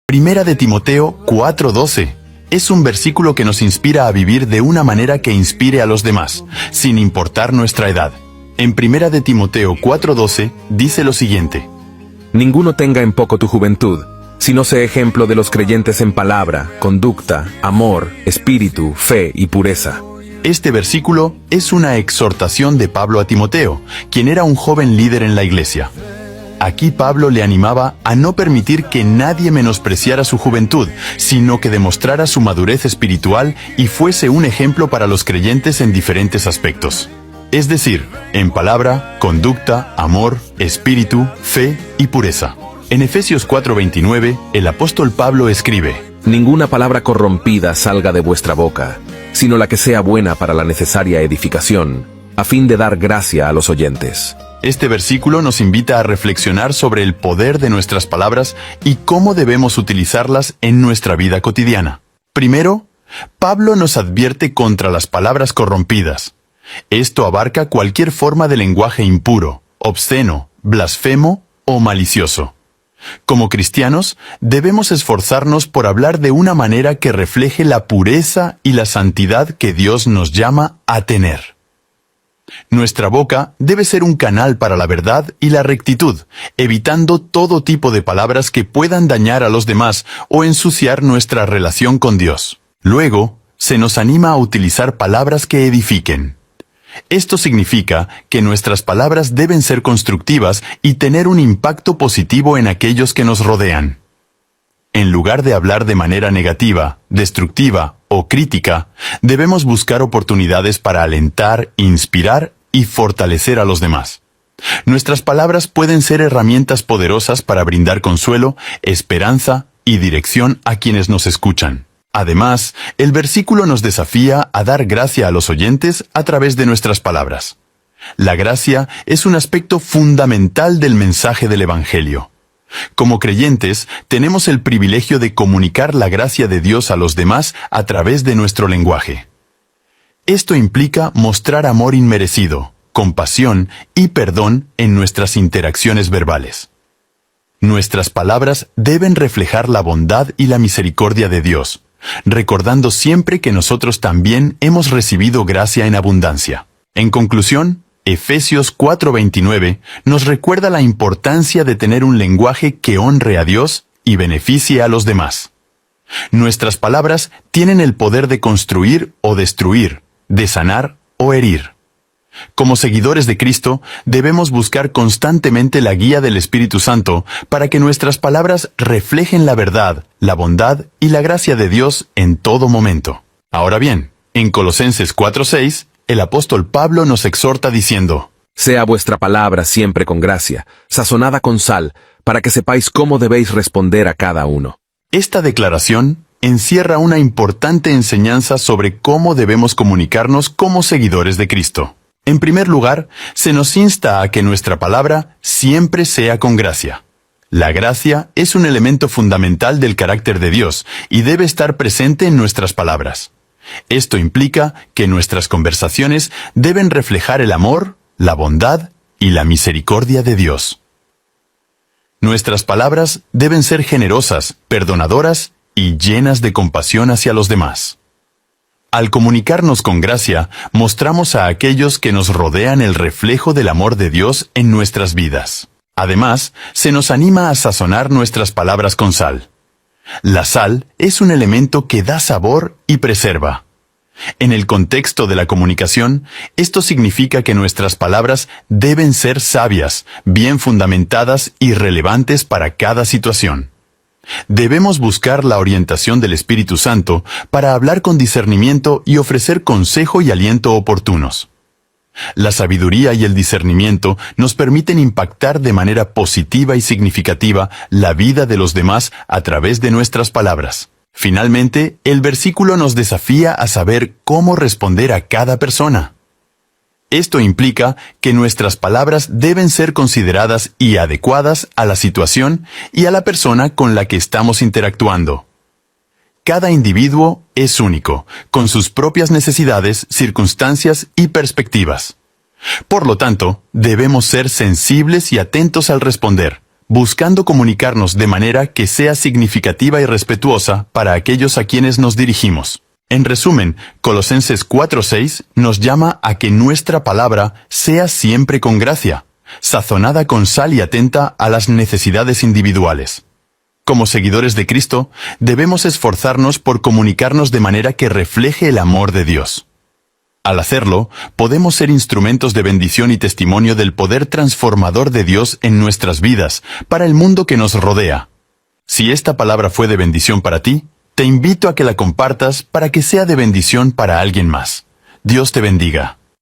Primera de Timoteo 4:12 es un versículo que nos inspira a vivir de una manera que inspire a los demás, sin importar nuestra edad. En Primera de Timoteo 4:12 dice lo siguiente: Ninguno tenga en poco tu juventud, sino sé ejemplo de los creyentes en palabra, conducta, amor, espíritu, fe y pureza. Este versículo es una exhortación de Pablo a Timoteo, quien era un joven líder en la iglesia. Aquí Pablo le animaba a no permitir que nadie menospreciara su juventud, sino que demostrara su madurez espiritual y fuese un ejemplo para los creyentes en diferentes aspectos. Es decir, en palabra, conducta, amor, espíritu, fe y pureza. En Efesios 4:29, el apóstol Pablo escribe: Ninguna palabra corrompida salga de vuestra boca, sino la que sea buena para la necesaria edificación, a fin de dar gracia a los oyentes. Este versículo nos invita a reflexionar sobre el poder de nuestras palabras y cómo debemos utilizarlas en nuestra vida cotidiana. Primero, Pablo nos advierte contra las palabras corrompidas. Esto abarca cualquier forma de lenguaje impuro, obsceno, blasfemo o malicioso. Como cristianos, debemos esforzarnos por hablar de una manera que refleje la pureza y la santidad que Dios nos llama a tener. Nuestra boca debe ser un canal para la verdad y la rectitud, evitando todo tipo de palabras que puedan dañar a los demás o ensuciar nuestra relación con Dios. Luego, se nos anima a utilizar palabras que edifiquen. Esto significa que nuestras palabras deben ser constructivas y tener un impacto positivo en aquellos que nos rodean. En lugar de hablar de manera negativa, destructiva o crítica, debemos buscar oportunidades para alentar, inspirar y fortalecer a los demás. Nuestras palabras pueden ser herramientas poderosas para brindar consuelo, esperanza y dirección a quienes nos escuchan. Además, el versículo nos desafía a dar gracia a los oyentes a través de nuestras palabras. La gracia es un aspecto fundamental del mensaje del Evangelio. Como creyentes, tenemos el privilegio de comunicar la gracia de Dios a los demás a través de nuestro lenguaje. Esto implica mostrar amor inmerecido, compasión y perdón en nuestras interacciones verbales. Nuestras palabras deben reflejar la bondad y la misericordia de Dios, recordando siempre que nosotros también hemos recibido gracia en abundancia. En conclusión, Efesios 4:29 nos recuerda la importancia de tener un lenguaje que honre a Dios y beneficie a los demás. Nuestras palabras tienen el poder de construir o destruir, de sanar o herir. Como seguidores de Cristo, debemos buscar constantemente la guía del Espíritu Santo para que nuestras palabras reflejen la verdad, la bondad y la gracia de Dios en todo momento. Ahora bien, en Colosenses 4:6, el apóstol Pablo nos exhorta diciendo: Sea vuestra palabra siempre con gracia, sazonada con sal, para que sepáis cómo debéis responder a cada uno. Esta declaración encierra una importante enseñanza sobre cómo debemos comunicarnos como seguidores de Cristo. En primer lugar, se nos insta a que nuestra palabra siempre sea con gracia. La gracia es un elemento fundamental del carácter de Dios y debe estar presente en nuestras palabras. Esto implica que nuestras conversaciones deben reflejar el amor, la bondad y la misericordia de Dios. Nuestras palabras deben ser generosas, perdonadoras y llenas de compasión hacia los demás. Al comunicarnos con gracia, mostramos a aquellos que nos rodean el reflejo del amor de Dios en nuestras vidas. Además, se nos anima a sazonar nuestras palabras con sal. La sal es un elemento que da sabor y preserva. En el contexto de la comunicación, esto significa que nuestras palabras deben ser sabias, bien fundamentadas y relevantes para cada situación. Debemos buscar la orientación del Espíritu Santo para hablar con discernimiento y ofrecer consejo y aliento oportunos. La sabiduría y el discernimiento nos permiten impactar de manera positiva y significativa la vida de los demás a través de nuestras palabras. Finalmente, el versículo nos desafía a saber cómo responder a cada persona. Esto implica que nuestras palabras deben ser consideradas y adecuadas a la situación y a la persona con la que estamos interactuando. Cada individuo es único, con sus propias necesidades, circunstancias y perspectivas. Por lo tanto, debemos ser sensibles y atentos al responder, buscando comunicarnos de manera que sea significativa y respetuosa para aquellos a quienes nos dirigimos. En resumen, Colosenses 4:6 nos llama a que nuestra palabra sea siempre con gracia, sazonada con sal y atenta a las necesidades individuales. Como seguidores de Cristo, debemos esforzarnos por comunicarnos de manera que refleje el amor de Dios. Al hacerlo, podemos ser instrumentos de bendición y testimonio del poder transformador de Dios en nuestras vidas, para el mundo que nos rodea. Si esta palabra fue de bendición para ti, te invito a que la compartas para que sea de bendición para alguien más. Dios te bendiga.